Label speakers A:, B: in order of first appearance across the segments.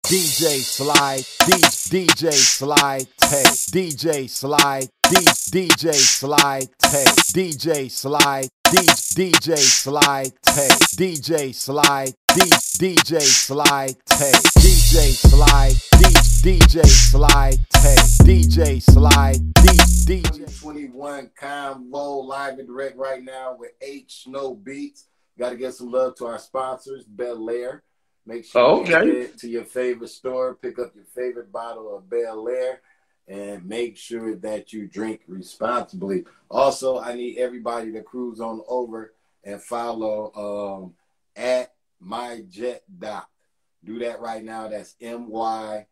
A: DJ Sly, DJ Sly Tay, DJ Sly, DJ Sly Tay, DJ Sly, DJ Sly Tay, DJ Sly, DJ Sly Tay, DJ Sly, DJ Sly Tay, DJ Sly, DJ
B: 21 combo live and direct right now with H Snow Beatz. Got to get some love to our sponsors, Bel Air. Make sure you head to your favorite store, pick up your favorite bottle of Bel Air, and make sure that you drink responsibly. Also, I need everybody to cruise on over and follow at MyJetDoc. Do that right now. That's MyJetDoc.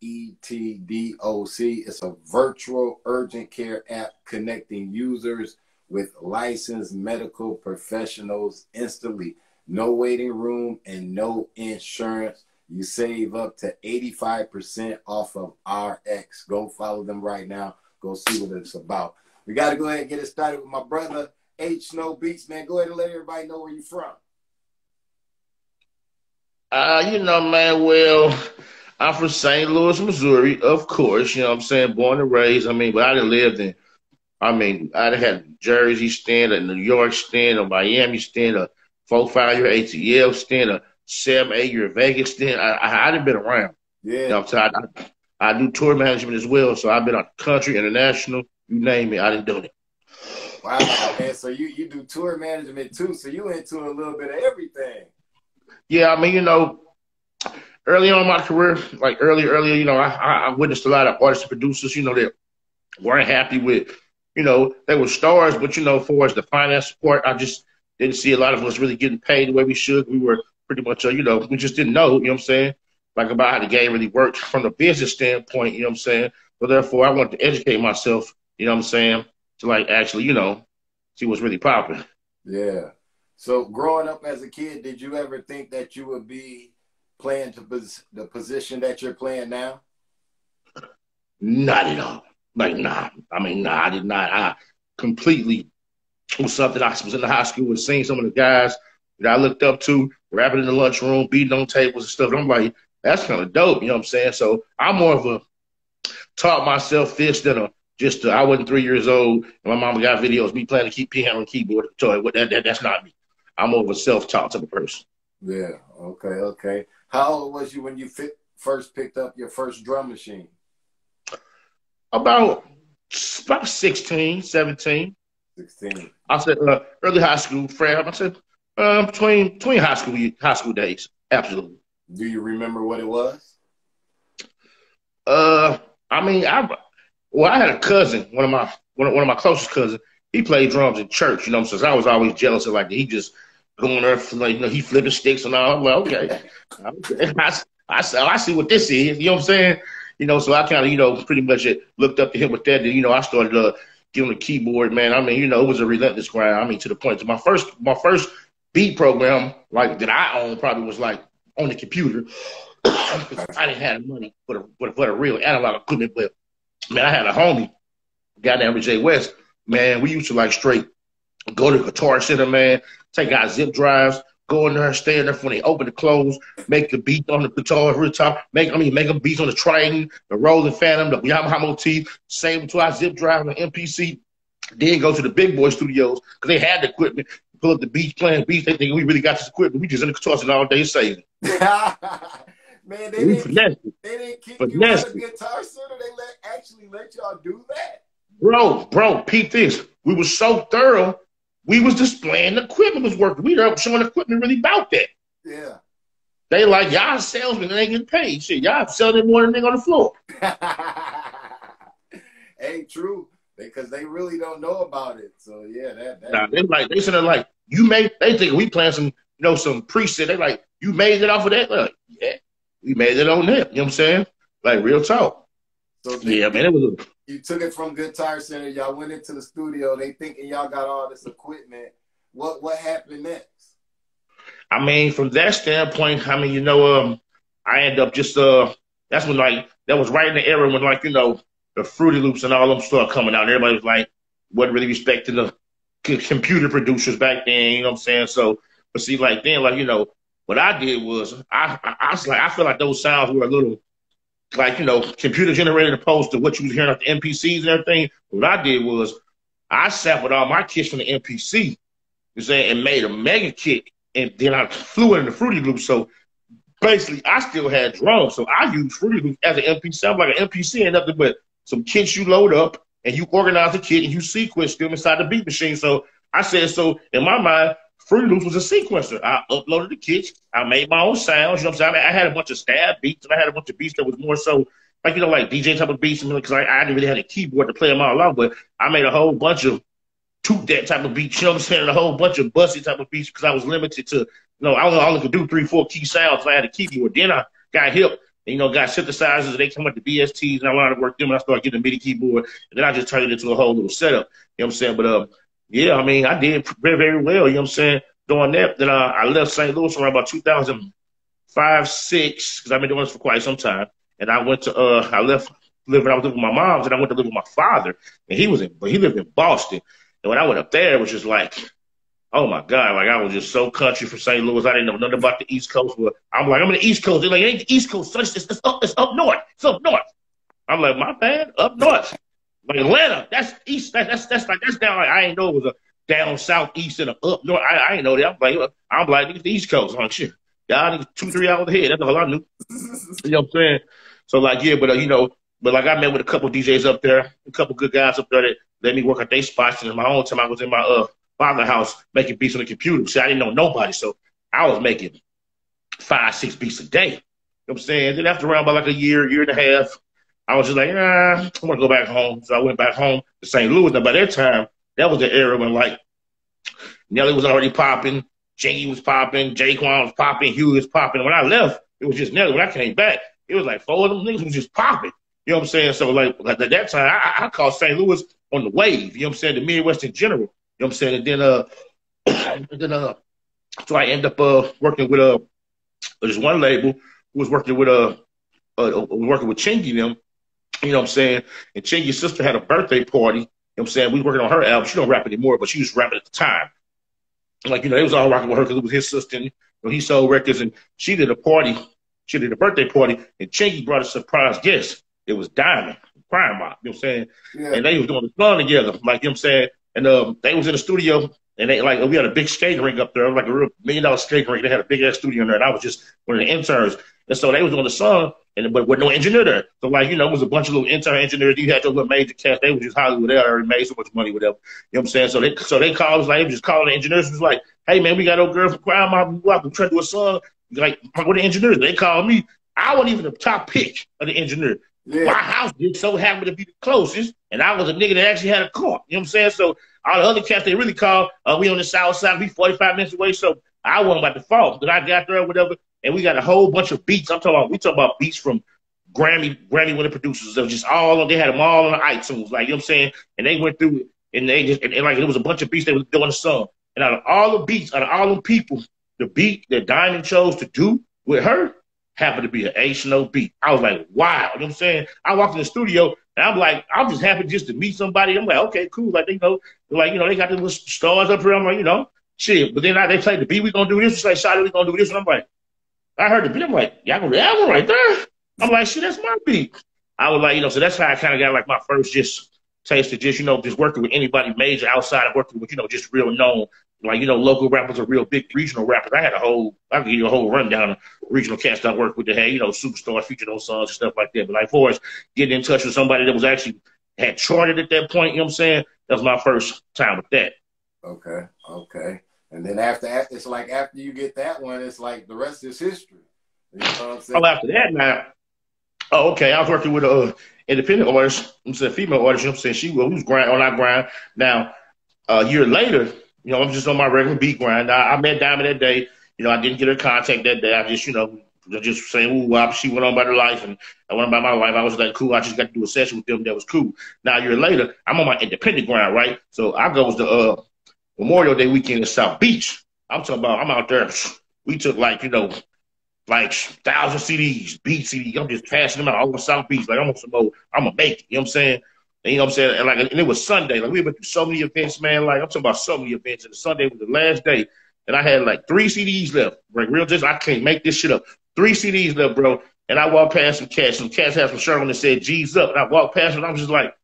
B: It's a virtual urgent care app connecting users with licensed medical professionals instantly. No waiting room and no insurance. You save up to 85% off of RX. Go follow them right now. Go see what it's about. We got to go ahead and get it started with my brother, H Snow Beatz. Man, go ahead and let everybody know where you're from.
C: You know, man, well, I'm from St. Louis, Missouri, of course. You know what I'm saying? Born and raised. I mean, but I done lived in, I had Jersey stint, a New York stint, a Miami stint, a 4-5 year ATL stint, a 7-8 year Vegas stint. I done been around.
B: Yeah.
C: You know what I'm saying? I do tour management as well, so I've been on country, international, you name it, I done done it.
B: Wow, man. So you do tour management too, so you into a little bit of everything.
C: Yeah, I mean, you know, early on in my career, like earlier, you know, I witnessed a lot of artists and producers, you know, that weren't happy with, you know, they were stars, but, you know, for as the finance support, I just didn't see a lot of us really getting paid the way we should. We were pretty much, you know, we just didn't know, you know what I'm saying, like about how the game really worked from the business standpoint, you know what I'm saying. So therefore, I wanted to educate myself, you know what I'm saying, to like actually, you know, see what's really popping.
B: Yeah. So growing up as a kid, did you ever think that you would be playing the position that you're playing now?
C: Not at all. Like, nah. I mean, nah, I did not. I completely was something I was in the high school and seeing some of the guys that I looked up to, rapping in the lunchroom, beating on tables and stuff. And I'm like, that's kind of dope, you know what I'm saying? So I'm more of a taught myself this than I wasn't 3 years old and my mama got videos me playing the piano and keyboard. So that's not me. I'm more of a self-taught type of person.
B: Yeah, okay. How old was you when you first picked up your first drum machine?
C: About 16, 17.
B: 16.
C: I said early high school, Fred. I said between high school days, absolutely.
B: Do you remember what it was?
C: I mean, I had a cousin, one of my closest cousins. He played drums in church, you know. So I was always jealous of like he just going there, like, you know, he flipping sticks and all. I'm like, okay, I see what this is. You know what I'm saying? You know, so I kind of, you know, pretty much looked up to him with that. And, you know, I started giving the keyboard, man. I mean, you know, it was a relentless grind. I mean, to the point. My first beat program, like, that I owned probably was, like, on the computer. I didn't have the money for the real analog equipment. But, man, I had a homie, guy named J West. Man, we used to, like, straight go to Guitar Center, man, take out zip drives, go in there, stay in there when they open and close, make the beat on the guitar real top, make them beats on the Triton, the Rolling Phantom, the Yamaha Motif, save them to our zip drive and MPC, then go to the big boy studios, because they had the equipment, pull up the beats, playing beats, they think we really got this equipment, we just in the Guitar Center all day saving.
B: Man, they didn't kick you out of the Guitar Center, they actually let y'all do that?
C: Bro, peep this. We were so thorough, we was displaying the equipment was working. We were showing the equipment really about that.
B: Yeah.
C: They like, y'all salesmen, they ain't getting paid. Shit, y'all selling more than they on the floor.
B: Ain't true. Because they really don't know about it. So yeah,
C: they said like, they think we playing some, you know, some preset. They like, you made it off of that? Like, yeah, we made it on that. You know what I'm saying? Like, real talk.
B: So
C: yeah, man,
B: you took it from Guitar Center. Y'all went into the studio. They thinking y'all got all this equipment. What happened next?
C: I mean, from that standpoint, I mean, you know, I ended up just that's when, like, that was right in the era when, like, you know, the Fruity Loops and all them started coming out. Everybody was like, wasn't really respecting the computer producers back then. You know what I'm saying? So, but see, like then, like, you know, what I did was I was like, I feel like those sounds were a little like, you know, computer generated opposed to what you was hearing off the MPCs and everything. What I did was I sampled all my kits from the MPC, you saying, and made a mega kit, and then I flew it in the Fruity Loops. So basically, I still had drums, so I used Fruity Loops as an MPC. I'm like an MPC ain't nothing but some kits you load up, and you organize the kit, and you sequence them inside the beat machine. So I said, so in my mind, Fruity Loops was a sequencer. I uploaded the kits. I made my own sounds. You know what I'm saying? I had a bunch of stab beats, and I had a bunch of beats that was more so like, you know, like DJ type of beats, because I didn't really have a keyboard to play them all along, but I made a whole bunch of toot that type of beats, you know what I'm saying, and a whole bunch of bussy type of beats because I was limited to, you know, I only could do 3-4 key sounds if I had a keyboard. Then I got hip, and, you know, got synthesizers, they come with the BSTs, and I learned to work them, and I started getting a MIDI keyboard, and then I just turned it into a whole little setup, you know what I'm saying? But, yeah, I mean, I did very, very well, you know what I'm saying, doing that. Then I left St. Louis around about 2005, 6, because I've been doing this for quite some time, and I went to, I was living with my mom's, and I went to live with my father, and he lived in Boston. And when I went up there, it was just like, oh my God, like I was just so country for St. Louis. I didn't know nothing about the East Coast. But I'm like, I'm in the East Coast. They're like, it ain't the East Coast. It's up north. It's up north. I'm like, my bad, up north. Like Atlanta, that's east. That's down. Like, I ain't know it was a down south, east, and a up north. I ain't know that. I'm like, it's the East Coast. I'm like, shit. Y'all niggas 2-3 hours ahead. That's all I knew. You know what I'm saying? So like, yeah, but you know, but like I met with a couple DJs up there, a couple good guys up there that let me work at their spots. And in my own time, I was in my father's house making beats on the computer. See, I didn't know nobody, so I was making 5-6 beats a day. You know what I'm saying? Then after around about like a year and a half, I was just like, I want to go back home. So I went back home to St. Louis. Now by that time, that was the era when like Nelly was already popping, Jingy was popping, Jkwon was popping, Huey was popping. When I left, it was just Nelly. When I came back, it was like 4 of them niggas was just popping. You know what I'm saying? So like at that time, I called St. Louis on the wave. You know what I'm saying? The Midwest in general. You know what I'm saying? And then so I ended up working with this one label who was working with Chingy them. You know what I'm saying? And Chingy's sister had a birthday party. You know what I'm saying? We were working on her album. She don't rap anymore, but she was rapping at the time. Like, you know, they was all rocking with her because it was his sister. And, you know, he sold records, and she did a party. She did a birthday party, and Chingy brought a surprise guest. It was Diamond, Crime Mob, you know what I'm saying? Yeah. And they was doing the song together, like, you know what I'm saying? And they was in the studio, and they, like, we had a big skating rink up there, like a real $1 million skating rink. They had a big ass studio in there, and I was just one of the interns. And so they was doing the song, but with no engineer there. So, like, you know, it was a bunch of little intern engineers. You had your little major cast. They were just Hollywood. They already made so much money with them. You know what I'm saying? So they called us, like, they were just calling the engineers. Was like, hey, man, we got old girl from Crime Mob. We're trying to do a song. Like, with the engineers. They called me. I wasn't even the top pick of the engineer. Yeah. My house just so happened to be the closest, and I was a nigga that actually had a car. You know what I'm saying? So all the other cats, they really called, we on the south side, we 45 minutes away, so I wasn't about to fall. Then I got there or whatever, and we got a whole bunch of beats. We talking about beats from Grammy winning producers. They were just they had them all on the iTunes, like, you know what I'm saying? And they went through it, and they just, and like, there was a bunch of beats they was doing the song. And out of all the beats, out of all the people, the beat that Diamond chose to do with her happened to be an H Snow Beatz. I was like, wow. You know what I'm saying? I walked in the studio, and I'm like, I'm just happy just to meet somebody. I'm like, okay, cool. Like, they know, like, you know, they got the little stars up here. I'm like, you know, shit. But then they played the beat, we gonna do this. It's like, Shotty, we gonna do this. And I'm like, I heard the beat. I'm like, y'all gonna do that one right there? I'm like, shit, that's my beat. I was like, you know, so that's how I kind of got like my first just taste of just, you know, just working with anybody major outside of working with, you know, just real known, like, you know, local rappers or real big regional rappers. I could give you a whole rundown of regional cats I worked with that had, you know, superstars featured on songs and stuff like that. But like, for us getting in touch with somebody that was actually had charted at that point, you know what I'm saying? That was my first time with that.
B: Okay. And then after that, it's like after you get that one, it's like the rest is history. You know what I'm saying?
C: Oh, after that now. Oh, okay. I was working with independent artist. I'm saying female artist. You know what I'm saying? She was on our grind. Now, a year later, you know, I'm just on my regular beat grind. I met Diamond that day. You know, I didn't get her contact that day. I just, you know, just saying, ooh, wow, she went on by her life, and I went on by my life. I was like, cool. I just got to do a session with them that was cool. Now, a year later, I'm on my independent grind, right? So I goes to Memorial Day weekend in South Beach. I'm talking about, I'm out there. We took like, you know, like 1,000 CDs, beat CDs. I'm just passing them out all over South Beach. Like, I'm on some more, I'm going to make it. You know what I'm saying? And, you know what I'm saying? And it was Sunday. Like, we went through so many events, man. Like, I'm talking about so many events. And Sunday was the last day. and I had like 3 CDs left. Like real just, I can't make this shit up. 3 CDs left, bro. And I walked past some cats. Some cats had some shirt on that said G's up. And I walked past them, and I was just like,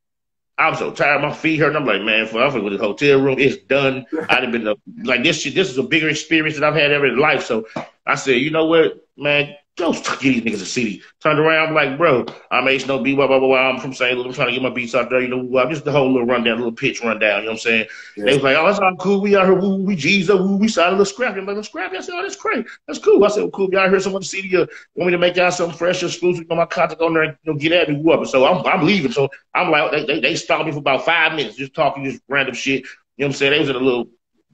C: I'm so tired. My feet hurt. And I'm like, man, I'm going to the hotel room. It's done. I'd have been like this shit. This is a bigger experience than I've had ever in life. So I said, you know what, man, go get these niggas a CD. Turned around, I'm like, bro, I'm H Snow Beatz, blah, blah, blah, blah. I'm from St. Louis. I'm trying to get my beats out there. You know, just the whole little rundown, little pitch rundown. You know what I'm saying? Yeah. They was like, oh, that's all cool. We out here, woo, we G's up, woo, we started a little scrappy. I'm like, scrappy? I said, oh, that's great. That's cool. I said, well, cool. Y'all hear someone CD want me to make y'all something fresh, exclusive, my contact on there, and get at me, whoever. So I'm leaving. So I'm like, they stopped me for about 5 minutes, just talking just random shit. You know what I'm saying? They was in a little,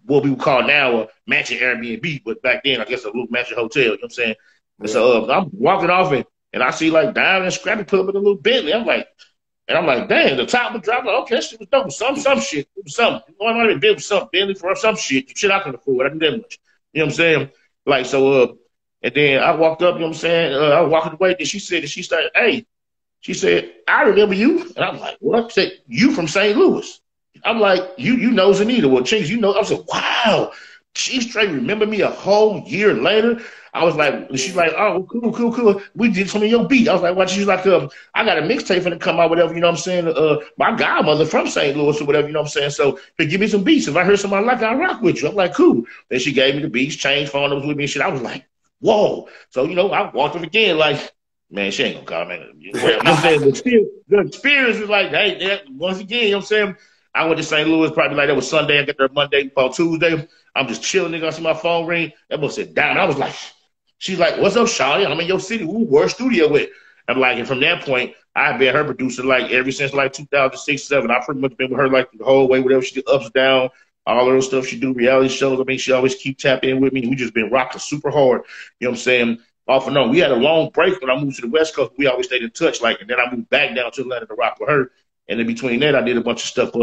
C: what we would call now a mansion Airbnb, but back then, I guess a little mansion hotel. You know what I'm saying? And so I'm walking off and I see like Diamond and Scrappy put up in a little Bentley. I'm like, damn, the top was dropping. Like, okay, that shit was dope. Some shit. It was something. You know, I might have been something Bentley for some shit. Shit I can afford. I do that much. You know what I'm saying? Like, so, and then I walked up, you know what I'm saying? I was walking away, then she said, she started, hey, she said, I remember you. And I'm like, what? She said, you from St. Louis. I'm like, you know Zanita. Well, Chinks, you know. I was like, wow. She straight remember me a whole year later. I was like, she's like, oh, cool. We did some of your beat. I was like, what? She's like, I got a mixtape finna come out, whatever, you know what I'm saying? My godmother from St. Louis or whatever, you know what I'm saying? So give me some beats. If I heard somebody like it, I'll rock with you. I'm like, cool. Then she gave me the beats, changed phone numbers with me and shit. I was like, whoa. So, you know, I walked up again like, man, she ain't gonna call me. You know what I'm saying? But still, the experience is like, hey, once again, you know what I'm saying? I went to St. Louis probably like that was Sunday. I got there Monday, about Tuesday. I'm just chilling, nigga. I see my phone ring. That boy said, down. I was like, she's like, what's up, Shawty? I'm in your city. Who we're studio with? I'm like, and from that point, I've been her producer like ever since like 2006, 7. I pretty much been with her like the whole way, whatever she do, ups, down, all of those stuff she do, reality shows. I mean, she always keep tapping in with me. We just been rocking super hard. You know what I'm saying? Off and on. We had a long break when I moved to the West Coast. We always stayed in touch. Like, and then I moved back down to Atlanta to rock with her. And in between that, I did a bunch of stuff,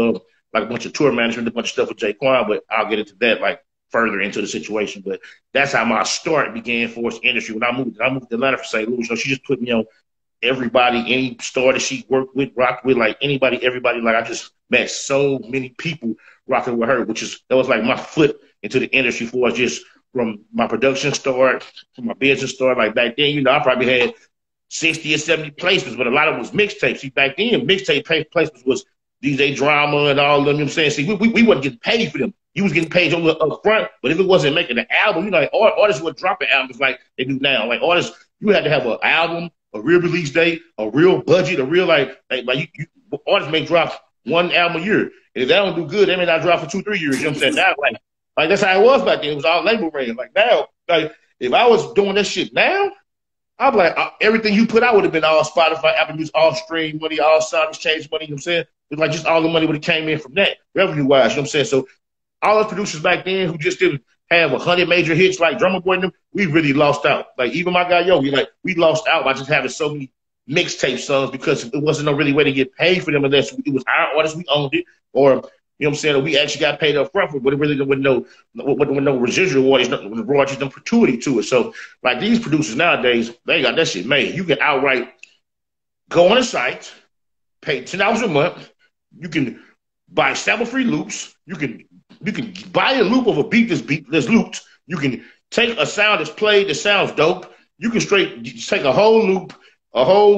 C: like a bunch of tour management, a bunch of stuff with Jkwon, but I'll get into that like further into the situation. But that's how my start began for this industry. When I moved to Atlanta for St. Louis, you know, she just put me on everybody, any star that she worked with, rocked with, like anybody, everybody. Like I just met so many people rocking with her, that was like my foot into the industry for us, just from my production start, from my business start. Like back then, you know, I probably had 60 or 70 placements, but a lot of them was mixtapes. See, back then, mixtape placements was DJ Drama and all of them, you know what I'm saying? See, we wasn't getting paid for them. You was getting paid up front, but if it wasn't making an album, you know, like artists would drop an album like they do now. Like artists, you had to have an album, a real release date, a real budget, a real like artists may drop one album a year. And if that don't do good, they may not drop for 2-3 years. You know what I'm saying? Now, like that's how it was back then. It was all label ring. Like now, like if I was doing that shit now, I'm like everything you put out would have been all Spotify, Apple Music, all stream money, all sound exchange money. You know what I'm saying? It's like just all the money would have came in from that revenue wise. You know what I'm saying? So all those producers back then who just didn't have 100 major hits like Drummer Boy and them, we really lost out. Like even my guy Yogi, like we lost out by just having so many mixtape songs because it wasn't no really way to get paid for them unless it was our artists, we owned it, or you know what I'm saying, or we actually got paid up front for it, but it really wasn't no residual royalties, no gratuity to it. So like these producers nowadays, they got that shit made. You can outright go on a site, pay $10 a month, you can buy sample-free loops, you can buy a loop of a beat that's looped. You can take a sound that's played that sounds dope. You can take a whole loop,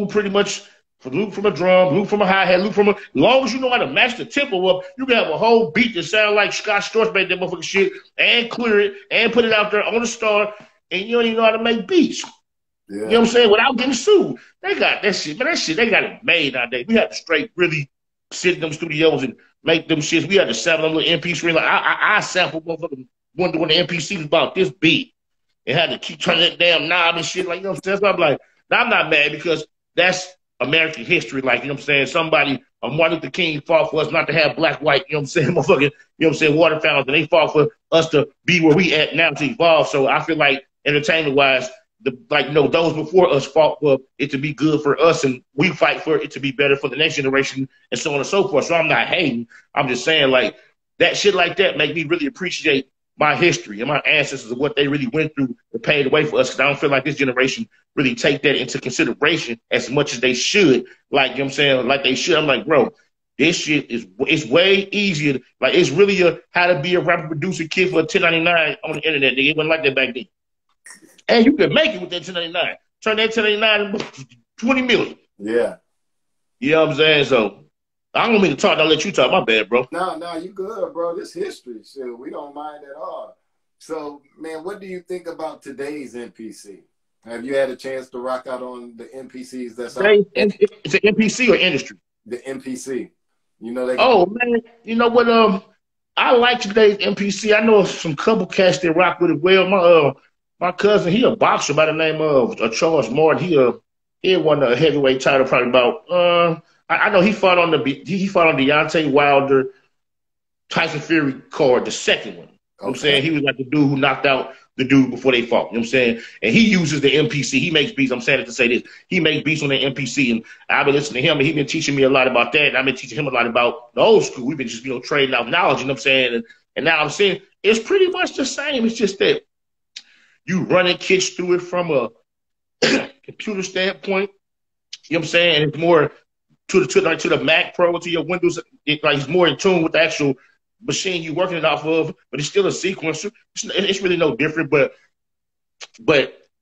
C: pretty much loop from a drum, loop from a hi-hat, loop from as long as you know how to match the tempo up, you can have a whole beat that sound like Scott Storch made that motherfucking shit and clear it and put it out there on the star, and you don't even know how to make beats. Yeah. You know what I'm saying? Without getting sued. They got that shit, man. That shit, they got it made nowadays. We had to straight really sit in them studios and make them shits. We had to sample them little MP3. Like I sampled motherfucking one of the MPCs was about this beat and had to keep turning that damn knob and shit. Like, you know what I'm saying? So I'm like, I'm not mad because that's American history. Like, you know what I'm saying? Martin Luther King fought for us not to have black, white, you know what I'm saying? Motherfucking, you know what I'm saying? Water fountains. And they fought for us to be where we at now to evolve. So I feel like entertainment wise, those before us fought for it to be good for us, and we fight for it to be better for the next generation, and so on and so forth. So I'm not hating. I'm just saying, like, that shit like that make me really appreciate my history and my ancestors and what they really went through to pave the way for us. Because I don't feel like this generation really take that into consideration as much as they should. Like, you know what I'm saying? Like they should. I'm like, bro, This shit is it's way easier. Like it's really a how to be a rapper producer kid for a 1099 on the internet. Nigga. It wasn't like that back then. And you could make it with that 1099. Turn that 1099 into 20 million.
B: Yeah.
C: You know what I'm saying? So I don't mean to talk. I'll let you talk. My bad, bro.
B: No, you good, bro. This history shit. We don't mind at all. So, man, what do you think about today's MPC? Have you had a chance to rock out on the MPCs that's out?
C: It's an MPC or industry?
B: The MPC. You know they.
C: Oh man, you know what? I like today's MPC. I know some couple cats that rock with it well. My cousin, he a boxer by the name of Charles Martin. He won a heavyweight title probably about. I know he fought on Deontay Wilder, Tyson Fury card, the second one. You know what I'm saying? He was like the dude who knocked out the dude before they fought. You know what I'm saying? And he uses the MPC. He makes beats. I'm saying it to say this. He makes beats on the MPC. And I've been listening to him, and he's been teaching me a lot about that. And I've been teaching him a lot about the old school. We've been just, trading out knowledge. You know what I'm saying? And now I'm saying it's pretty much the same. It's just that you running kicks through it from a computer standpoint. You know what I'm saying? And it's more to the Mac Pro, to your Windows. It's more in tune with the actual machine you're working it off of, but it's still a sequencer. It's really no different. But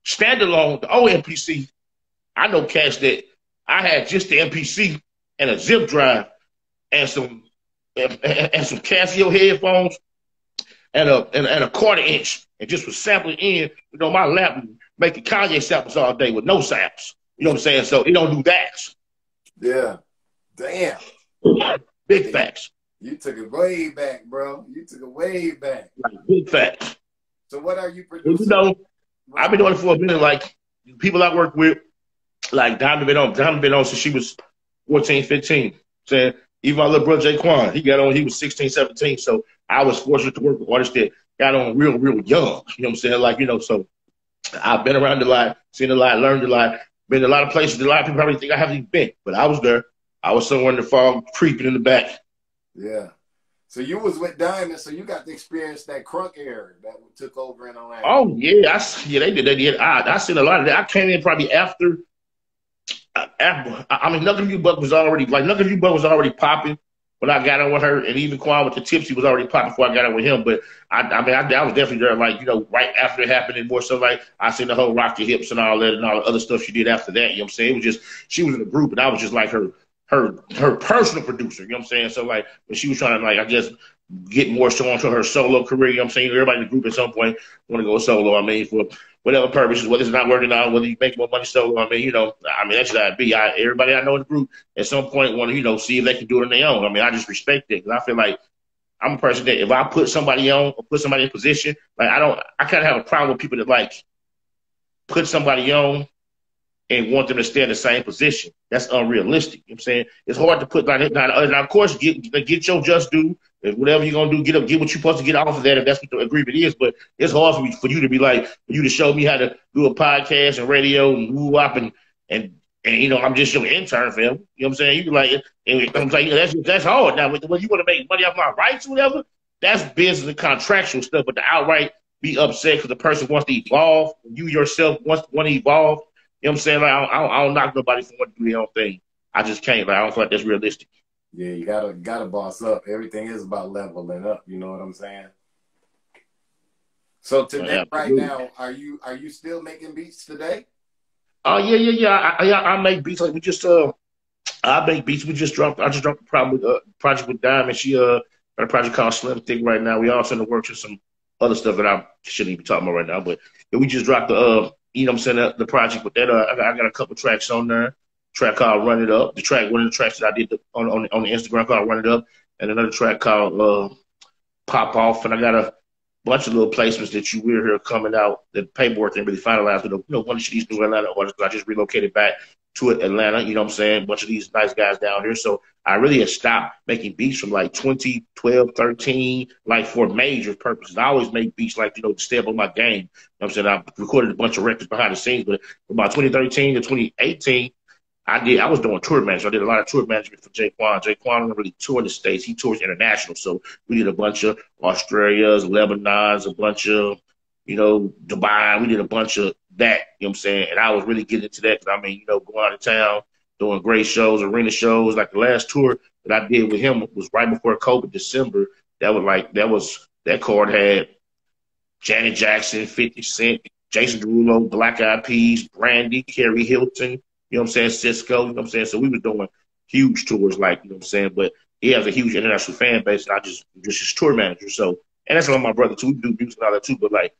C: standalone, the old MPC, I know cats that I had just the MPC and a zip drive and some Casio headphones and a quarter inch, and just was sampling in, my lap, making Kanye samples all day with no samples. You know what I'm saying? So it don't do that.
B: Yeah. Damn.
C: Big facts.
B: You took it way back, bro. You took it way back.
C: Like, big facts.
B: So what are you producing?
C: I've been doing it for a minute. Like, people I work with, like, Diamond been on since she was 14, 15. Saying, even my little brother Jkwon, he was 16, 17. So I was fortunate to work with artists that got on real, real young. You know what I'm saying? Like, so I've been around a lot, seen a lot, learned a lot, been to a lot of places that a lot of people probably think I haven't even been. But I was there. I was somewhere in the fog, creeping in the back.
B: Yeah. So you was with Diamond, so you got to experience that crunk era that took over in Atlanta.
C: Oh, yeah. They did that. I seen a lot of that. I came in probably after I mean, Knuckle You Buck was already popping when I got on with her, and even Quan with the Tipsy was already popping before I got on with him. But I was definitely there, like, right after it happened, and more so like I seen the whole Rock Your Hips and all that and all the other stuff she did after that. You know what I'm saying? It was just, she was in a group, and I was just like her personal producer. You know what I'm saying? So like when she was trying to, like, I guess, get more so onto her solo career, you know what I'm saying? Everybody in the group at some point want to go solo, I mean, for whatever purposes, whether it's not working out, whether you make more money solo, I mean, that's just how it be. Everybody I know in the group at some point want to, see if they can do it on their own. I mean, I just respect it, because I feel like I'm a person that if I put somebody on or put somebody in position, like I kind of have a problem with people that, like, put somebody on and want them to stay in the same position. That's unrealistic. You know what I'm saying? It's hard to put, like, now, of course, get your just due. If whatever you're going to do, get what you're supposed to get off of that, if that's what the agreement is. But it's hard for you to be like, for you to show me how to do a podcast and radio and woo up and I'm just your intern, fam. You know what I'm saying? You be like, and I'm like, that's hard. Now, when you want to make money off my rights or whatever, that's business and contractual stuff. But to outright be upset because the person wants to evolve, you yourself want to evolve, you know what I'm saying? Like, I don't knock nobody for wanting to do their own thing. I just can't. Like, I don't feel like that's realistic.
B: Yeah, you gotta boss up. Everything is about leveling up. You know what I'm saying? So today, right now, are you still making beats today?
C: Oh yeah. I make beats. Like I make beats. I just dropped a project with Diamond. She got a project called Slim Thick right now. We also in the works with some other stuff that I shouldn't even be talking about right now. But we just dropped the the project with that. I got a couple tracks on there. Track called Run It Up. One of the tracks that I did on the Instagram called Run It Up, and another track called Pop Off. And I got a bunch of little placements that you will hear coming out. The paperwork ain't really finalized, but one of these new Atlanta artists. I just relocated back to Atlanta. You know what I'm saying? A bunch of these nice guys down here. So I really had stopped making beats from like 2012, 13, like for major purposes. I always make beats like, to stay up on my game. You know what I'm saying? I recorded a bunch of records behind the scenes, but from about 2013 to 2018, I was doing tour management. I did a lot of tour management for Jkwon. Jkwon didn't really tour in the States. He tours international. So we did a bunch of Australias, Lebanons, a bunch of, Dubai. We did a bunch of that, you know what I'm saying? And I was really getting into that because, going out of town, doing great shows, arena shows. Like the last tour that I did with him was right before COVID, December. That card had Janet Jackson, 50 Cent, Jason Derulo, Black Eyed Peas, Brandy, Carrie Hilton, you know what I'm saying, Cisco, you know what I'm saying? So we were doing huge tours, like, you know what I'm saying? But he has a huge international fan base, and I just his tour manager. So, and that's like my brother too. We do music and all that too, but like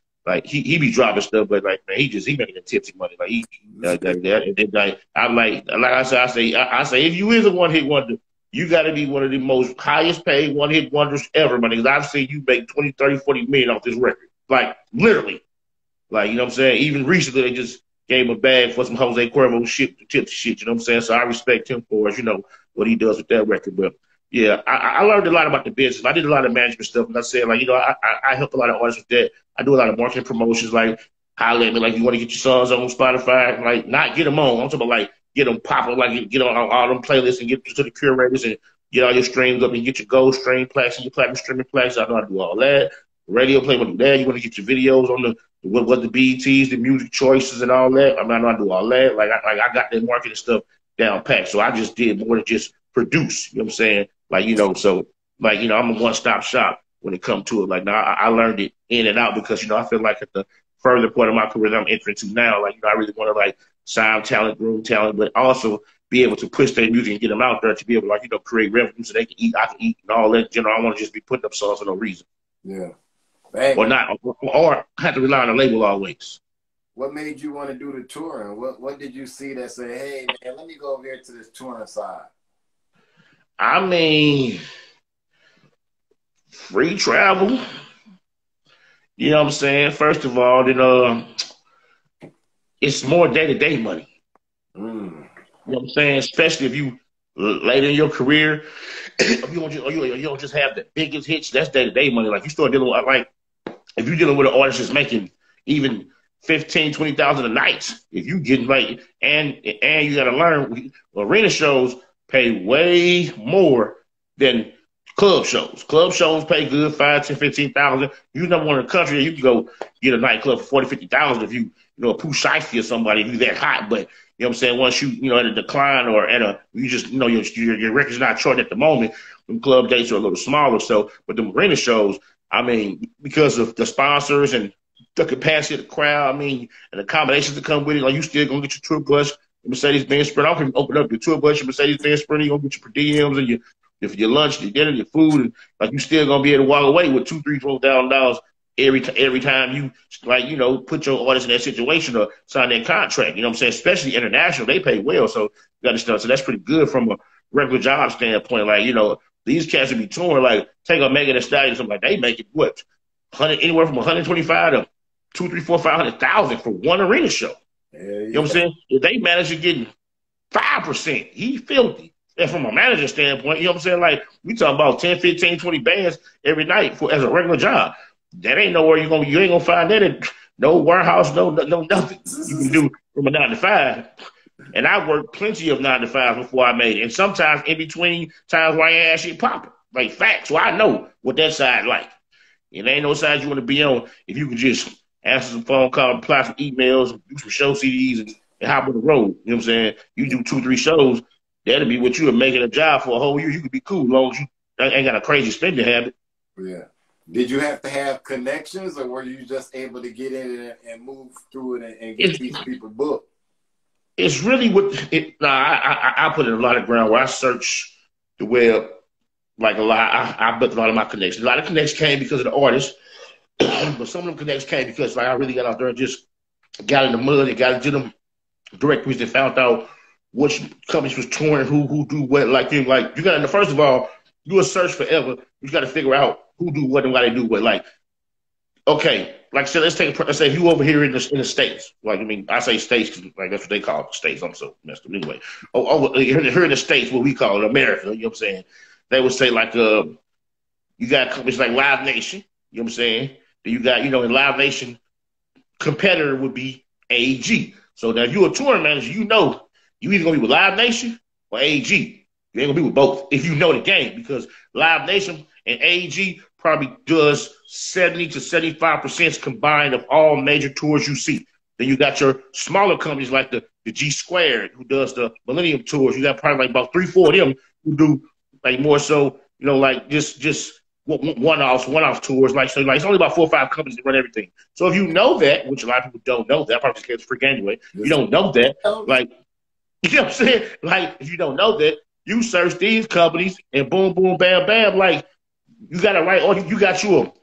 C: he be dropping stuff, but like man, he making the tipsy money. Like he that and then like I'm like I say if you is a one hit wonder, you got to be one of the most highest paid one hit wonders ever, man. Because I've seen you make 20, 30, 40 million off this record, like literally. Like you know what I'm saying. Even recently they just gave him a bag for some Jose Cuervo shit, tipsy shit. You know what I'm saying. So I respect him for what he does with that record, but. Yeah, I learned a lot about the business. I did a lot of management stuff, and I said, like, I help a lot of artists with that. I do a lot of marketing promotions, like, holler at me, like, you want to get your songs on Spotify, like, not get them on. I'm talking about, like, get them popping, like, get on all them playlists and get to the curators and get all your streams up and get your gold stream plaques and your platinum streaming plaques. I know how to do all that. Radio play, want to do that. You want to get your videos on what the BETs, the music choices and all that. I mean, I know how to do all that. Like, I got that marketing stuff down pat. So I just did more than just produce, you know what I'm saying? Like, so, like, I'm a one-stop shop when it comes to it. Like, now I learned it in and out because, I feel like at the further part of my career that I'm entering to now, like, I really want to, like, sign talent, groom talent, but also be able to push their music and get them out there to be able to, like, create revenue so they can eat, I can eat, and all that. I don't want to just be putting up songs for no reason.
B: Yeah.
C: Bang. Or have to rely on a label always.
B: What made you want to do the touring? What did you see that say, hey, man, let me go over here to this touring side?
C: I mean, free travel. You know what I'm saying? First of all, it's more day-to-day money. You know what I'm saying? Especially if you later in your career, you don't just have the biggest hits. That's day-to-day money. Like you start dealing with, like, if you're dealing with an artist that's making even 15, 20,000 a night, if you get like, and you got to learn, arena shows pay way more than club shows. Club shows pay good, 5, 10, 15,000. You number one in the country, you can go get a nightclub for 40, 50,000 if you a Pooh Shiesty or somebody, if you that hot. But you know what I'm saying, once you at a decline or you just your record's not charting at the moment, them club dates are a little smaller. So, but the arena shows, I mean, because of the sponsors and the capacity of the crowd, I mean, and the accommodations that come with it, like you still gonna get your tour bus, your Mercedes-Benz Sprint. I don't even open up your tour bus, your Mercedes-Benz Sprint. You're gonna get your per diems and your lunch, your dinner, your food, and like you still gonna be able to walk away with $2,000, $3,000, $4,000 every time you put your artist in that situation or sign that contract. You know what I'm saying? Especially international, they pay well, so you understand. So that's pretty good from a regular job standpoint. Like these cats would be touring, like take a Megan Thee Stallion, something like they make it what anywhere from 125 to 2, 3, 4, 500,000 for one arena show.
B: Yeah.
C: You know what I'm saying? If they manage to get 5%, he filthy. And from a manager standpoint, you know what I'm saying? Like, we talking about 10, 15, 20 bands every night as a regular job. That ain't nowhere you ain't gonna find that at no warehouse, no nothing. You can do from a 9 to 5. And I worked plenty of 9 to 5 before I made it. And sometimes in between times where I ain't had shit popping. Like facts. So I know what that side like. And there ain't no side you want to be on if you can just answer some phone calls, apply some emails, do some show CDs, and hop on the road. You know what I'm saying? You do 2, 3 shows, that'll be what you are making a job for a whole year. You could be cool as long as you ain't got a crazy spending habit.
B: Yeah. Did you have to have connections, or were you just able to get in and move through it and get these people booked?
C: It's really I put in a lot of ground where I search the web like a lot. I built a lot of my connections. A lot of connections came because of the artists, but some of them connections came because I really got out there and just got in the mud and got into them directories and found out which companies was touring, who do what. Like you got to, first of all, do a search forever. You got to figure out who do what and why they do what. Like, okay, like I said, let's say you over here in the States. Like, I mean, I say States because like that's what they call it, States. I'm so messed up anyway. Here in the States, what we call it, America. You know what I'm saying? They would say like, you got companies like Live Nation. You know what I'm saying? Then you got, in Live Nation, competitor would be AG. So now if you're a touring manager, you either gonna be with Live Nation or AG. You ain't gonna be with both if you know the game, because Live Nation and AG probably does 70 to 75% combined of all major tours you see. Then you got your smaller companies like the G Squared, who does the Millennium Tours. You got probably like about 3-4 of them who do like more so, you know, like just one-off tours. Like, so like it's only about 4 or 5 companies that run everything. So if you know that, which a lot of people don't know that, probably just gets freak anyway. You don't know that, like, you know what I'm saying? Like, if you don't know that, you search these companies and boom, boom, bam, bam. Like, you got to write, or you got you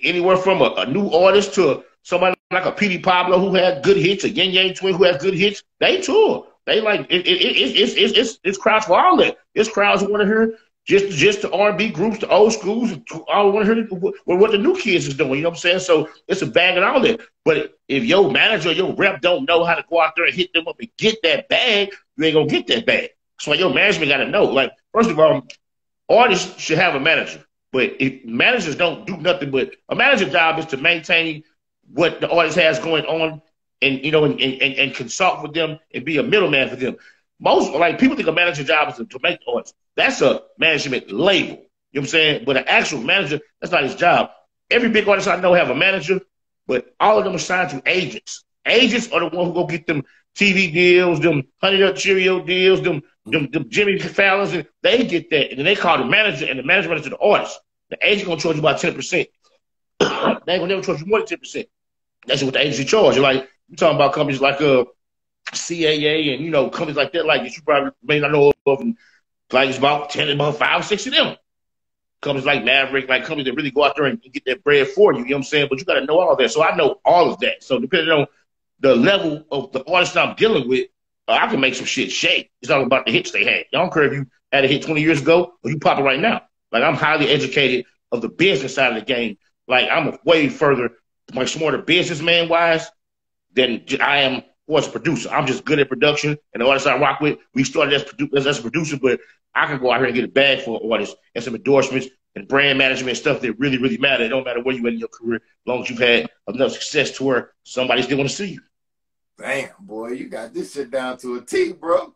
C: anywhere from a new artist to somebody like a Petey Pablo who had good hits, a Yin Yang Twin who has good hits. They tour. They like it's crowds for all that. It's crowds who want to hear just the R&B groups, the old schools, all want to hear what the new kids is doing. You know what I'm saying? So it's a bag and all that. But if your manager, your rep don't know how to go out there and hit them up and get that bag, you ain't gonna get that bag. So your management got to know. Like, first of all, artists should have a manager. But if managers don't do nothing, but a manager's job is to maintain what the artist has going on, and you know, and consult with them and be a middleman for them. Most like people think a manager's job is to make the artist. That's a management label. You know what I'm saying? But an actual manager, that's not his job. Every big artist I know have a manager, but all of them are signed to agents. Agents are the ones who go get them TV deals, them Honey Nut Cheerio deals, them Jimmy Fallon's, and they get that. And then they call the manager, and the manager runs to the artist. The agent gonna charge you about 10%. They ain't gonna never charge you more than 10%. That's what the agency charge. Like, you're talking about companies like CAA and, you know, companies like that, like that you probably may not know of, and like it's about 10, about 5 or 6 of them. Companies like Maverick, like companies that really go out there and get that bread for you, you know what I'm saying? But you got to know all that. So I know all of that. So depending on the level of the artist I'm dealing with, I can make some shit shake. It's all about the hits they had. I don't care if you had a hit 20 years ago or you pop it right now. Like, I'm highly educated of the business side of the game. Like, I'm way further, much smarter businessman-wise than I am as a producer. I'm just good at production, and the artists I rock with, we started as a producer, but I can go out here and get a bag for an artist and some endorsements and brand management and stuff that really, really matter. It don't matter where you at in your career, as long as you've had enough success to where somebody still want to see you.
B: Damn, boy, you got this shit down to a T, bro.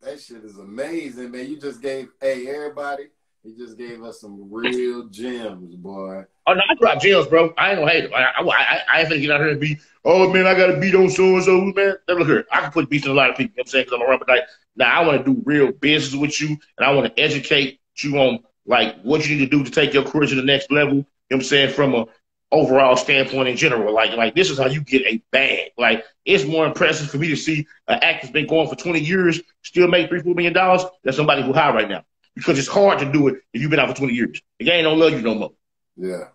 B: That shit is amazing, man. You just gave, everybody, you just gave us some real gems, boy.
C: Oh, no, I drop gems, bro. I ain't gonna hate it. I ain't finna get out here and be, oh, man, I got to beat on so-and-so, man. Now, look here, I can put beats on a lot of people, you know what I'm saying, because I'm a rapper. Like, now, I want to do real business with you, and I want to educate you on, like, what you need to do to take your career to the next level, you know what I'm saying, from a overall standpoint in general. Like this is how you get a bag. Like, it's more impressive for me to see an act that's been going for 20 years, still make $3-4 million, than somebody who high right now. Because it's hard to do it if you've been out for 20 years. The game don't love you no more.
B: Yeah.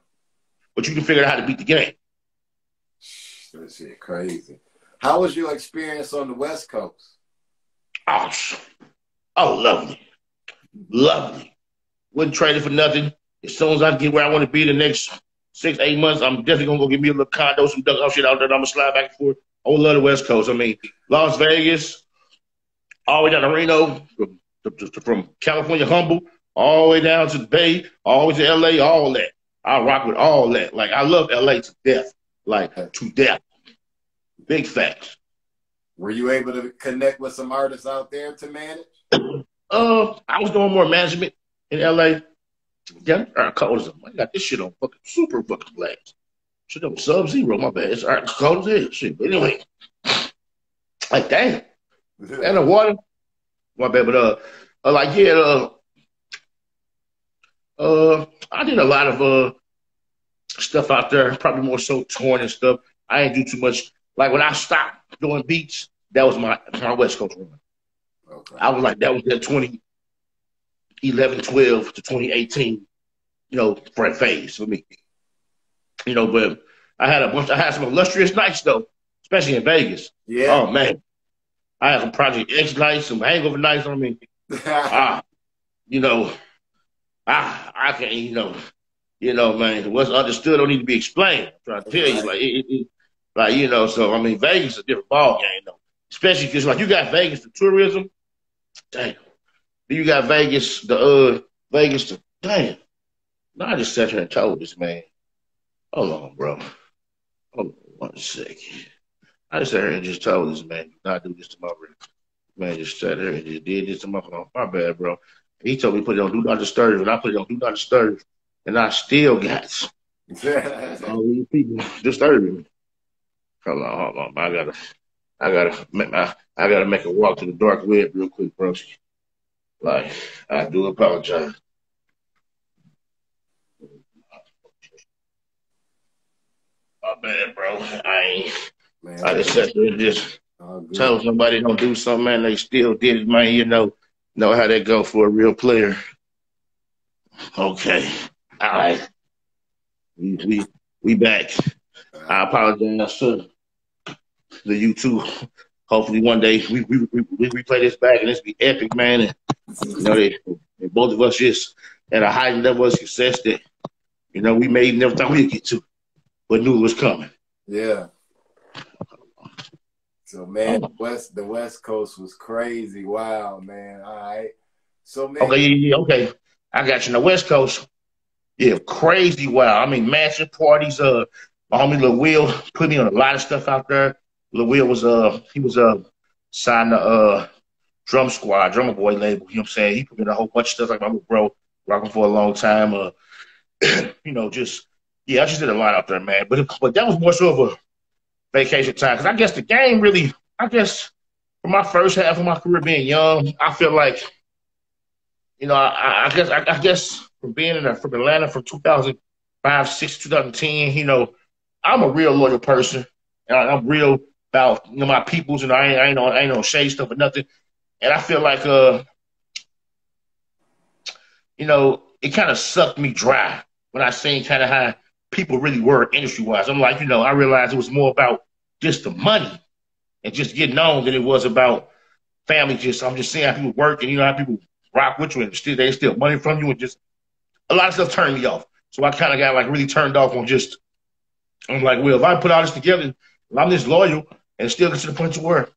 C: But you can figure out how to beat the game.
B: That shit crazy. How was your experience on the West Coast?
C: Oh, lovely. Lovely. Wouldn't trade it for nothing. As soon as I get where I want to be the next 6-8 months, I'm definitely going to go get me a little condo, some duck shit out there, and I'm going to slide back and forth. I would love the West Coast. I mean, Las Vegas, all the way down to Reno, from California, Humble, all the way down to the Bay, all the way to L.A., all that. I rock with all that. Like, I love L.A. to death. Like, to death. Big facts.
B: Were you able to connect with some artists out there to manage?
C: I was doing more management in L.A. Yeah, cold as I got this shit on fucking super fucking blast. Shit up Sub-Zero, my bad. It's cold as hell. Shit. But anyway, like, damn. And the water, my bad. But like, yeah, I did a lot of stuff out there, probably more so touring and stuff. I ain't do too much. Like, when I stopped doing beats, that was my West Coast run. Okay. I was like, that was that 2011, 12 to 2018, you know, for a phase for me. You know, but I had some illustrious nights though, especially in Vegas.
B: Yeah.
C: Oh man. I had some Project X nights, some hangover nights on me. You know, I can't, you know, man, what's understood don't need to be explained. I'm trying to tell you, like, like, you know, so, I mean, Vegas is a different ball game, though. Especially because, like, you got Vegas for tourism. Damn. Then you got Vegas, damn. No, I just sat here and told this, man. Hold on, bro. Hold on 1 second. I just sat here and just told this man, do not do this to my brother. Man just sat here and just did this to my phone. My bad, bro. He told me to put it on Do Not Disturb, and I put it on Do Not Disturb, and I still got All these people disturbing me. Hold on. I gotta make a walk to the dark web real quick, bro. Like, I do apologize. My bad, bro. I just sat there and just tell somebody don't do something, man. They still did it, man. You know how that go for a real player. Okay. All right. We back. I apologize to the YouTube. Hopefully one day we play this back and this be epic, man. And you know they both of us just at a high level of success that we may never thought we'd get to, but knew it was coming.
B: Yeah. So man, the West Coast was crazy. Wow, man. All right. So man.
C: Okay. I got you. The West Coast, yeah, crazy. Wow. I mean, massive parties. My homie Lil Will put me on a lot of stuff out there. Lil Will was signed to Drum Squad, Drummer Boy label. You know what I'm saying? He put me in a whole bunch of stuff like my little bro, rocking for a long time. I just did a lot out there, man. But that was more so of a vacation time. Because I guess the game really, for my first half of my career being young, I feel like, I guess from being from Atlanta from 2005, 6, 2010, I'm a real loyal person. And I'm real about my peoples, and I ain't no shade stuff or nothing. And I feel like it kind of sucked me dry when I seen kind of how people really were industry wise. I'm like, I realized it was more about just the money and just getting on than it was about family. I'm just seeing how people work and how people rock with you and they steal money from you, and just a lot of stuff turned me off. So I kind of got like really turned off on I'm like, well, if I put all this together and I'm this loyal and still get to the point to where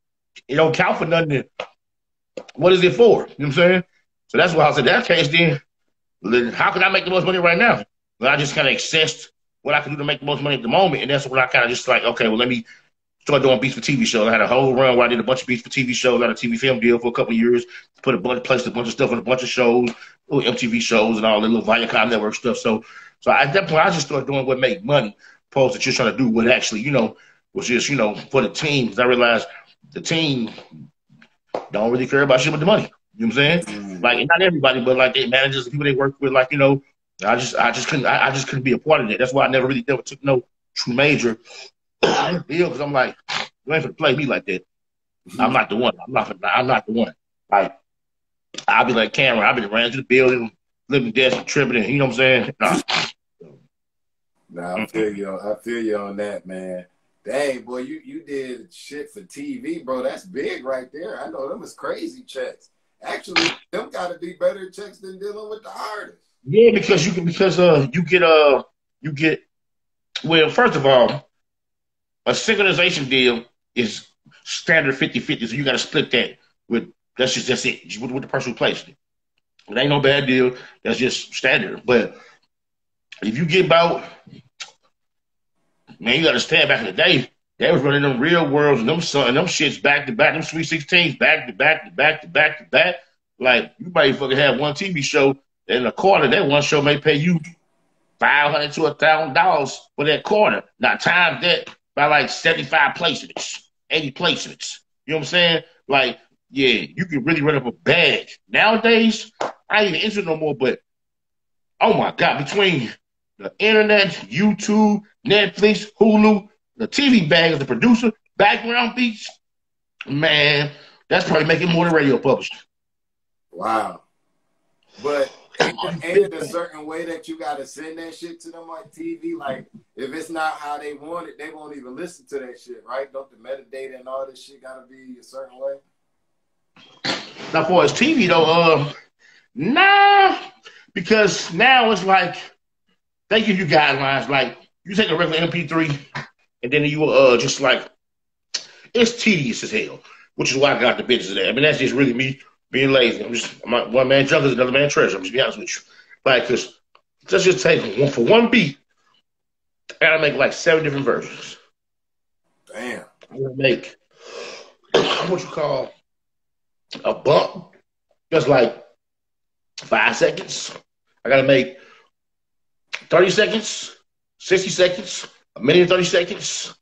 C: it don't count for nothing, then what is it for? You know what I'm saying? So that's why I said, that case, then how can I make the most money right now? And I just kind of assessed what I could do to make the most money at the moment. And that's when I kind of just like, okay, well, let me start doing beats for TV shows. I had a whole run where I did a bunch of beats for TV shows. I had a TV film deal for a couple of years, placed a bunch of stuff on a bunch of shows, little MTV shows and all the little Viacom network stuff. So at that point, I just started doing what made money, opposed to just trying to do what actually, was just, for the team. Because I realized the team don't really care about shit with the money. You know what I'm saying? Like, not everybody, but like their managers, the people they work with, like, I just couldn't be a part of that. That's why I never took no true major deal, because I'm like, you ain't gonna play me like that. I'm not the one. I'm not the one. Like, I'll be like Cameron. I've been ran to the building, living desk and tripping, and you know what I'm saying?
B: Nah, I feel you on that, man. Dang, boy, you did shit for TV, bro. That's big right there. I know them is crazy checks. Actually, them gotta be better checks than dealing with the artists.
C: Yeah, because you get well, first of all, a synchronization deal is standard 50-50, so you gotta split that with that's it, with the person who placed it. It ain't no bad deal. That's just standard. But if you get about, man, you gotta stand back in the day. They was running them real worlds and them shits back to back, them Sweet 16s back to back to back to back to back. Like, you might fucking have one TV show in a quarter. That one show may pay you $500 to $1,000 for that quarter. Now times that by like 75 placements, 80 placements. You know what I'm saying? Like, yeah, you can really run up a bag. Nowadays, I ain't even interested no more, but oh my God, between the internet, YouTube, Netflix, Hulu, the TV bag as the producer, background beats, man, that's probably making more than radio publishing.
B: Wow. But ain't it a certain way that you got to send that shit to them on TV? Like, if it's not how they want it, they won't even listen to that shit, right? Don't the metadata and all this shit got to be a certain way?
C: Now, for as TV, though, nah, because now it's like, they give you guidelines. Like, you take a regular MP3, and then you just like, it's tedious as hell, which is why I got the business of that. I mean, that's just really me being lazy. I'm one man junk is another man treasure. I'm just be honest with you. Like, because let's just take for one beat, I gotta make like 7 different versions.
B: Damn.
C: I gotta make what you call a bump, just like 5 seconds. I gotta make 30 seconds, 60 seconds, a minute and 30 seconds.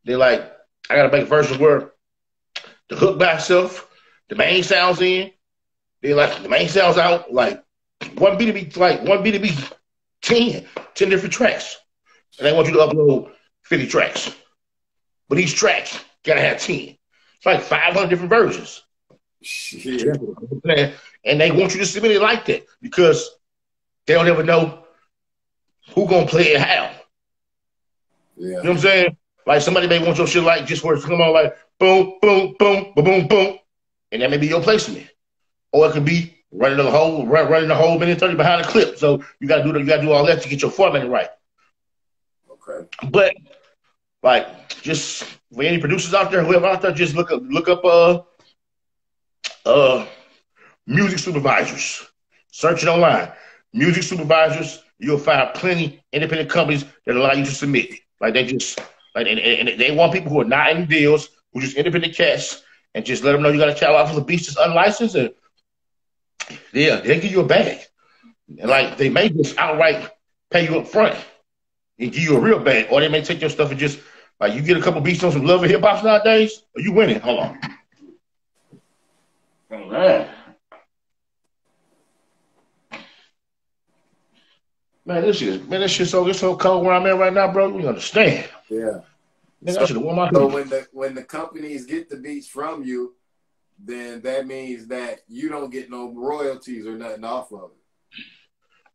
C: They're like, I gotta make a version where the hook by itself, the main sounds in, they're like the main sounds out, like one beat to be 10 different tracks. And they want you to upload 50 tracks. But each track gotta have 10. It's like 500 different versions.
B: Shit.
C: And they want you to submit it like that because they don't ever know who gonna play it how.
B: Yeah.
C: You know what I'm saying? Like somebody may want your shit like just where it's come on like boom, boom, boom, boom, boom, boom. And that may be your placement. Or it could be running the whole minute 30 behind the clip. So you gotta do all that to get your formatting right.
B: Okay.
C: But like just for any producers out there, whoever out there, just look up music supervisors. Search it online. Music supervisors, you'll find plenty independent companies that allow you to submit. Like they just and they want people who are not in deals, who are just independent cats, and just let them know you got a catalog for the beats that's unlicensed, and yeah, they'll give you a bag. And like they may just outright pay you up front and give you a real bag, or they may take your stuff and just like you get a couple beats on some love and hip hop nowadays, or you winning. Hold on. Oh, man. Man, this shit so cold where I'm at right now, bro. You understand?
B: Yeah.
C: Man, I should have worn my
B: so
C: hoodie.
B: when the companies get the beats from you, then that means that you don't get no royalties or nothing off of it.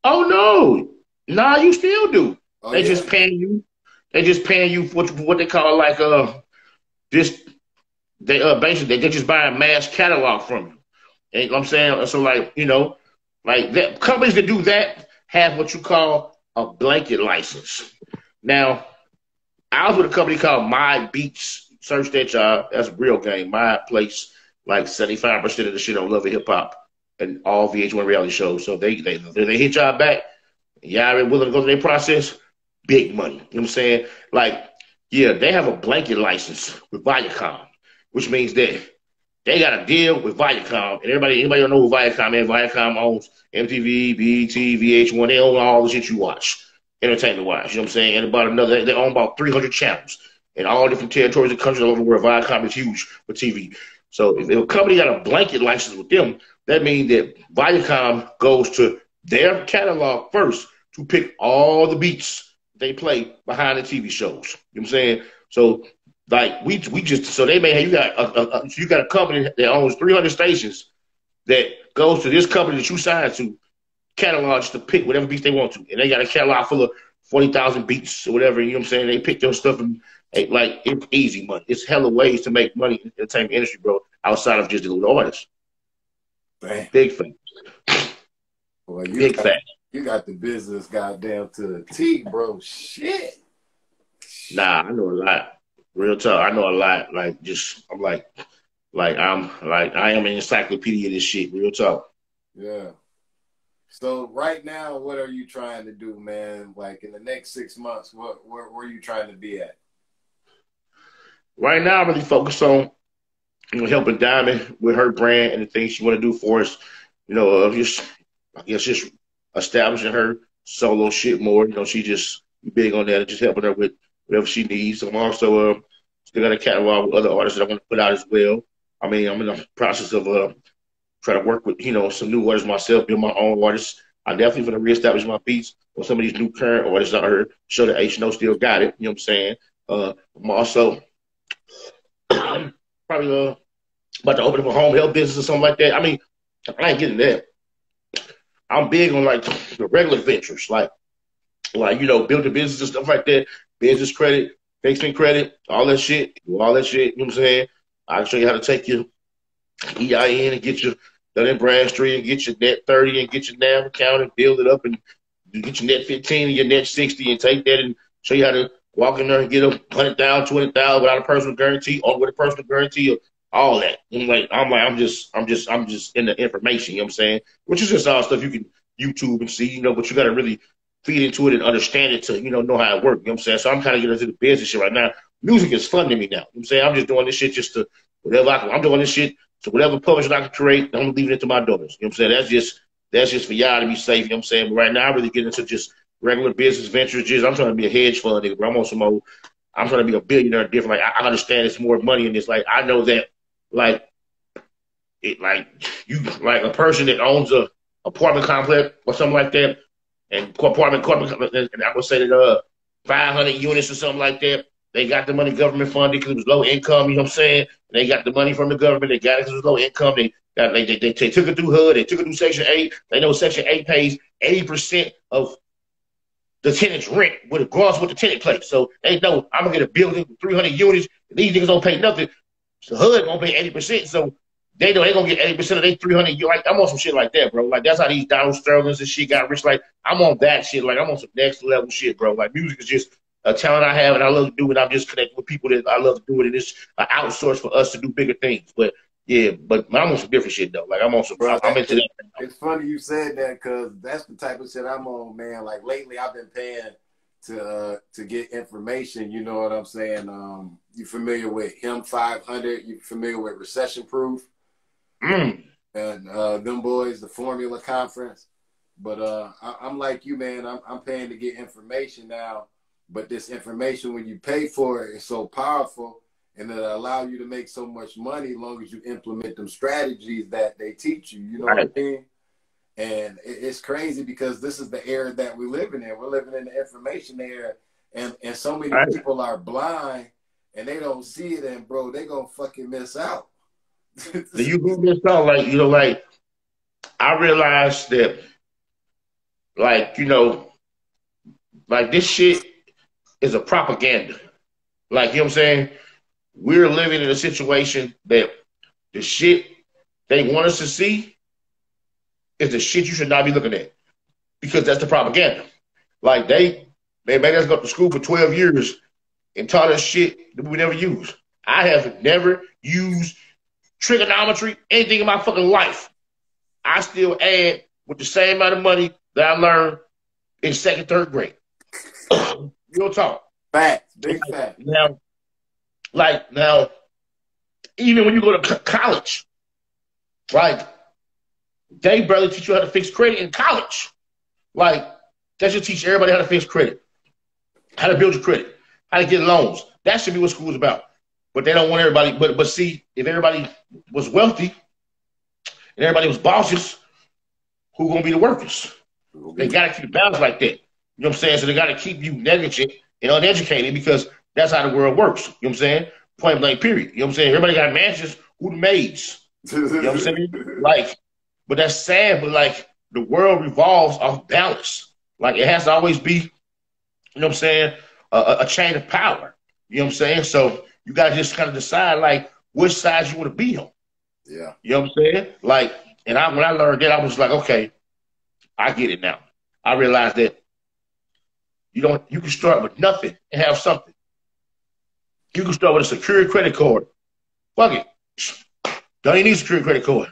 C: Oh no. Nah, you still do.
B: Oh,
C: They just paying you. They just paying you for what they call like basically they're just buying mass catalog from you. And you know what I'm saying? So like, you know, like that companies that do that have what you call a blanket license. Now, I was with a company called My Beats. Search that, y'all. That's a real game. My place, like 75% of the shit on Love and Hip Hop and all VH1 reality shows. So they hit y'all back. Y'all are willing to go through their process. Big money. You know what I'm saying? Like, yeah, they have a blanket license with Viacom, which means that they got a deal with Viacom, and anybody don't know who Viacom is. Viacom owns MTV, BET, VH1. They own all the shit you watch, entertainment-wise. You know what I'm saying? And they own about 300 channels in all different territories and countries all over where Viacom is huge for TV. So if a company got a blanket license with them, that means that Viacom goes to their catalog first to pick all the beats they play behind the TV shows. You know what I'm saying? So like we just so they may have you got a company that owns 300 stations that goes to this company that you signed to catalog just to pick whatever beats they want to, and they got a catalog full of 40,000 beats or whatever. You know what I'm saying? They pick your stuff and like it's easy money. It's hella ways to make money in the entertainment industry, bro. Outside of just the little artists.
B: Damn.
C: Big fact.
B: Well,
C: Big fact.
B: You got the business goddamn to the T, bro. Shit.
C: Nah, I know a lot. Real talk, I know a lot. Like, I'm like I am an encyclopedia of this shit. Real talk.
B: Yeah. So right now, what are you trying to do, man? Like in the next 6 months, where are you trying to be at?
C: Right now, I'm really focused on helping Diamond with her brand and the things she want to do for us. You know, just establishing her solo shit more. You know, she just big on that and just helping her with whatever she needs. I'm also still got a catalog with other artists that I want to put out as well. I mean, I'm in the process of trying to work with, some new artists myself, build my own artists. I definitely going to reestablish my beats on some of these new current artists out here, show that H Snow still got it. You know what I'm saying? I'm also probably about to open up a home health business or something like that. I mean, I ain't getting that. I'm big on like the regular ventures, like build a business and stuff like that, business credit, fixing credit, all that shit, you know what I'm saying? I can show you how to take your EIN and get your Dun & Bradstreet and get your net 30 and get your NAV account and build it up and get your net 15 and your net 60 and take that and show you how to walk in there and get a 100,000, 20,000 without a personal guarantee or with a personal guarantee or all that. I'm just in the information, you know what I'm saying? Which is just all stuff you can YouTube and see, but you got to really feed into it and understand it to, know how it works, you know what I'm saying? So I'm kind of getting into the business shit right now. Music is fun to me now, you know what I'm saying? I'm just doing this shit just to whatever I'm doing this shit to whatever publishing I can create, I'm leaving it to my daughters, you know what I'm saying? That's just for y'all to be safe, you know what I'm saying? But right now, I'm really getting into just regular business ventures. Just I'm trying to be a hedge fund nigga, bro. I'm on some old. I'm trying to be a billionaire. Different. Like I understand it's more money in this. Like I know that. Like it. Like you. Like a person that owns a apartment complex or something like that, and apartment. And I would say that 500 units or something like that. They got the money government funded because it was low income. You know what I'm saying? They got the money from the government. They got it because it was low income. They took it through HUD. They took it through Section 8. They know Section 8 pays 80% of the tenant's rent with a gross with the tenant place. So they know I'm gonna get a building with 300 units. These niggas don't pay nothing. So HUD gonna pay 80%. So they know they gonna get 80% of their 300. Like I'm on some shit like that, bro. Like that's how these Donald Sterlings and shit got rich. Like I'm on that shit. Like I'm on some next level shit, bro. Like music is just a talent I have and I love to do it. I'm just connecting with people that I love to do it. And it's an outsource for us to do bigger things. But yeah, but I'm on some different shit though. Like I'm on some. Bro, I'm into that.
B: It's funny you said that because that's the type of shit I'm on, man. Like lately, I've been paying to get information. You know what I'm saying? You familiar with Him 500? You familiar with Recession Proof? And them boys, the Formula Conference. But I'm like you, man. I'm paying to get information now. But this information, when you pay for it, is so powerful. And it'll allow you to make so much money as long as you implement them strategies that they teach you. You know what I mean? And it's crazy because this is the era that we're living in. We're living in the information era. And so many people are blind and they don't see it. And, bro, they going to fucking miss out.
C: You do miss out. Like, you know, like, I realized that, like, you know, like this shit is a propaganda. Like, you know what I'm saying? We're living in a situation that the shit they want us to see is the shit you should not be looking at because that's the propaganda. Like they made us go to school for 12 years and taught us shit that we never used. I have never used trigonometry, anything in my fucking life. I still add with the same amount of money that I learned in second, third grade. Real talk.
B: Facts, big facts.
C: Now, even when you go to college, like, they barely teach you how to fix credit in college. Like, they should teach everybody how to fix credit, how to build your credit, how to get loans. That should be what school's about. But they don't want everybody. But see, if everybody was wealthy and everybody was bosses, who gonna be the workers? They gotta keep the balance like that. You know what I'm saying? So they gotta keep you negligent and uneducated because that's how the world works. You know what I'm saying? Point blank, period. You know what I'm saying? Everybody got mansions. Who the maids? You know what I'm saying? Like, but that's sad, but like the world revolves off balance. Like it has to always be, you know what I'm saying, a chain of power. You know what I'm saying? So you gotta just kind of decide like which side you want to be on.
B: Yeah.
C: You know what I'm saying? Like, and when I learned that, I was like, okay, I get it now. I realized that you can start with nothing and have something. You can start with a secure credit card. Fuck it. Don't even need a secure credit card.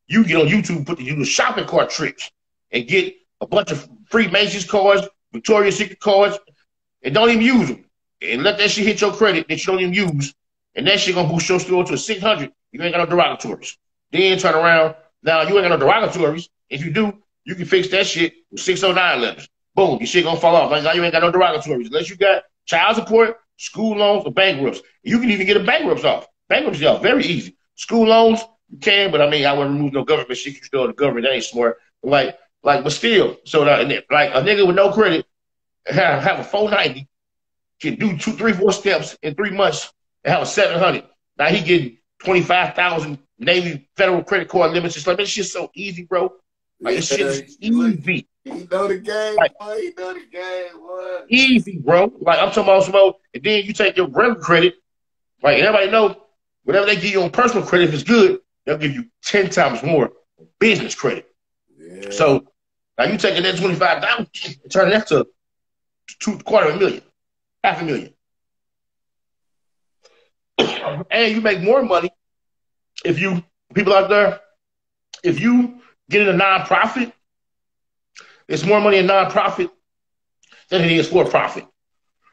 C: You get on YouTube, use shopping cart tricks and get a bunch of free Macy's cards, Victoria's Secret cards, and don't even use them. And let that shit hit your credit that you don't even use. And that shit gonna boost your score to a 600. You ain't got no derogatories. Then turn around. Now you ain't got no derogatories. If you do, you can fix that shit with 609 letters. Boom, your shit gonna fall off. Like now you ain't got no derogatories. Unless you got child support, school loans, or bankrupts. You can even get a bankruptcy off. Bankruptcy off, very easy. School loans, you can, but I mean, I wouldn't remove no government shit. You still the government, that ain't smart. But still. So like a nigga with no credit have a 490, can do 2, 3, 4 steps in 3 months and have a 700. Now he getting 25,000 Navy federal credit card limits. It's like that shit's so easy, bro. Like this shit is easy.
B: He know the game,
C: like,
B: boy. He know the game, boy.
C: Easy, bro. Like I'm talking about smoke, and then you take your regular credit. Like everybody know, whatever they give you on personal credit, if it's good, they'll give you 10 times more business credit.
B: Yeah.
C: So now you taking that $25 and turning that to $250,000, $500,000. And you make more money if you, people out there, if you get in a nonprofit, it's more money in nonprofit than it is for profit.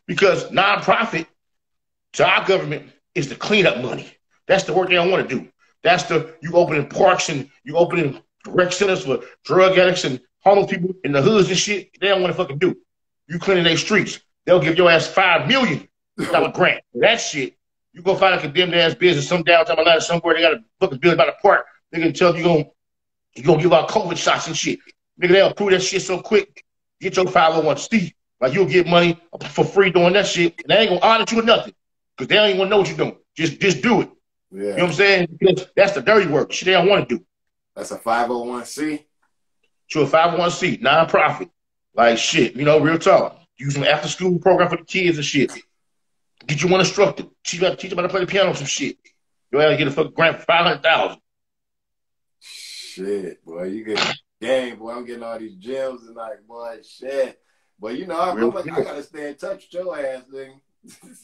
C: Because nonprofit to our government is the cleanup money. That's the work they don't want to do. That's you opening parks and you opening rec centers for drug addicts and homeless people in the hoods and shit. They don't want to fucking do. You cleaning their streets. They'll give your ass $5 million grant. That shit. You go find a condemned ass business some downtown Atlanta somewhere. They got a fucking building by the park. They can tell you gonna give out COVID shots and shit. Nigga, they'll approve that shit so quick. Get your 501c. Like you'll get money for free doing that shit. And they ain't gonna audit you or nothing. Because they don't even wanna know what you're doing. Just do it.
B: Yeah.
C: You know what I'm saying? Because that's the dirty work. Shit they don't want to do.
B: That's a 501c?
C: To a 501c, non-profit. Like shit, real talk. Use some after school program for the kids and shit. Get you one instructor. Teach them how to play the piano or some shit. You gotta get a fucking grant for $500,000.
B: Shit, boy, you get a game, boy. I'm getting all these gems and like, boy, shit. But I gotta stay in touch with your ass, nigga.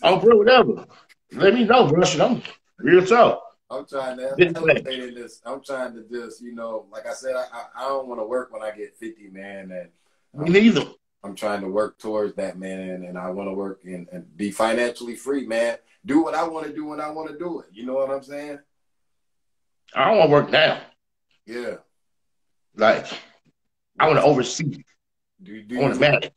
C: Oh, bro, whatever. Let me know, bro. I'm real talk.
B: I'm trying to elevate in this. I'm trying to just, like I said, I don't want to work when I get 50, man. And
C: me neither.
B: I'm trying to work towards that, man. And I want to work and be financially free, man. Do what I want to do when I want to do it. You know what I'm saying?
C: I don't want to work now.
B: Yeah.
C: Like, I want to oversee. I want to manage.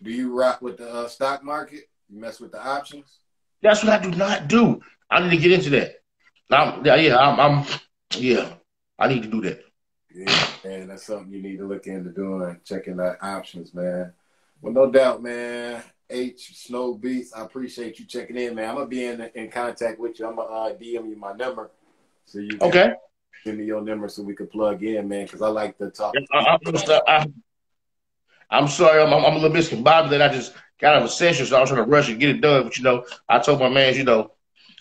B: Do you rock with the stock market? You mess with the options?
C: That's what I do not do. I need to get into that. I need to do that.
B: Yeah, man, that's something you need to look into doing, checking the options, man. Well, no doubt, man. H Snow Beatz, I appreciate you checking in, man. I'm gonna be in contact with you. I'm gonna DM you my number, so you can give me your number so we can plug in, man. Because I like to talk.
C: I'm sorry, I'm a little bit discombobulated. I just got out of a session, so I was trying to rush and get it done. But I told my man,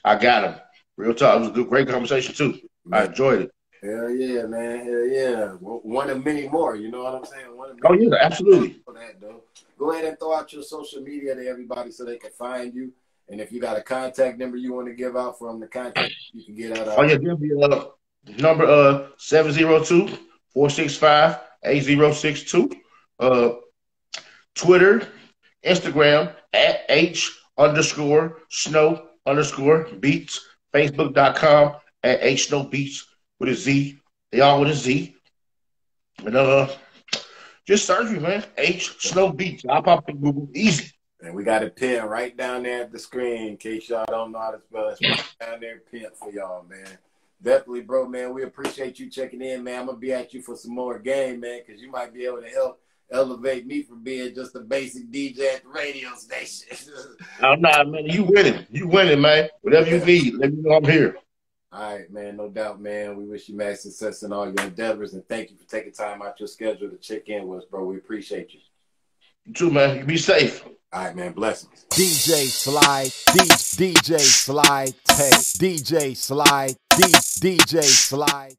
C: I got him. Real talk. It was a great conversation too. Man. I enjoyed it.
B: Hell yeah, man. Hell yeah. One of many more. You know what I'm saying?
C: Absolutely.
B: Go ahead and throw out your social media to everybody so they can find you. And if you got a contact number you want to give out from the contact, you can get out.
C: Give me number 702-465-8062. Twitter, Instagram at H_Snow_Beatz. Facebook.com at H Snow Beatz with a Z. They all with a Z. And just search me, man. H Snow Beatz. I'll pop in Google. Easy.
B: And we got a pin right down there at the screen in case y'all don't know how to spell it. It's right down there, pin for y'all, man. Definitely, bro, man. We appreciate you checking in, man. I'm going to be at you for some more game, man, because you might be able to help elevate me from being just a basic DJ at the radio station.
C: I'm not, man. You winning. You winning, man. Whatever you need, let me know I'm here.
B: All right, man. No doubt, man. We wish you mad success in all your endeavors, and thank you for taking time out your schedule to check in with us, bro. We appreciate you.
C: You too, man. You be safe.
B: All right, man. Blessings.
A: DJ Sly, DJ Sly Tay, DJ Sly, DJ Sly.